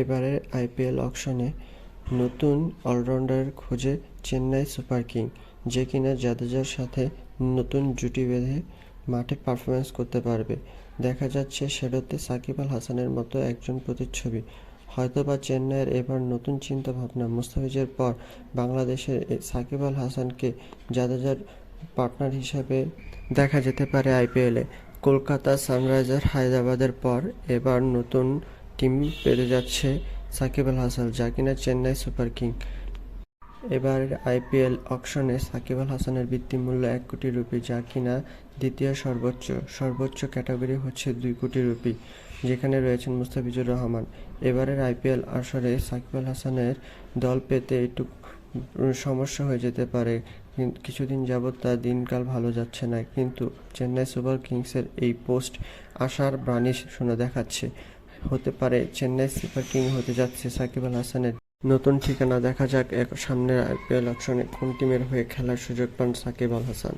এবারের আইপিএল অকশনে নতুন অলরাউন্ডারের খোঁজে চেন্নাই সুপার কিং, যে কিনা জাদেজার সাথে নতুন জুটি বেঁধে মাঠে পারফরম্যান্স করতে পারবে। দেখা যাচ্ছে শ্যাডোতে সাকিব আল হাসানের মতো একজন প্রতিচ্ছবি। হয়তোবা চেন্নাইয়ের এবার নতুন চিন্তাভাবনা, মুস্তাফিজের পর বাংলাদেশের সাকিব আল হাসানকে জাদেজার পার্টনার হিসাবে দেখা যেতে পারে আইপিএলে। কলকাতা সানরাইজার হায়দ্রাবাদের পর এবার নতুন টিম পেতে যাচ্ছে সাকিব আল হাসান, যা কিনা চেন্নাই সুপার কিং। এবারের আইপিএল অকশনে সাকিব আল হাসানের বৃত্তিমূল্য 1 কোটি রুপি, যা কিনা দ্বিতীয় সর্বোচ্চ ক্যাটাগরি হচ্ছে 2 কোটি রুপি, যেখানে রয়েছেন মুস্তাফিজুর রহমান। এবারের আইপিএল আসরে সাকিব আল হাসানের দল পেতে একটু সমস্যা হয়ে যেতে পারে। কিছুদিন যাবৎ তার দিনকাল ভালো যাচ্ছে না, কিন্তু চেন্নাই সুপার কিংসের এই পোস্ট আশার বাণী শোনা দেখাচ্ছে। হতে পারে চেন্নাই সুপার কিং হতে যাচ্ছে সাকিব আল হাসানের নতুন ঠিকানা। দেখা যাক সামনের আইপিএল অকশনে কোন টিমের হয়ে খেলার সুযোগ পান সাকিব আল হাসান।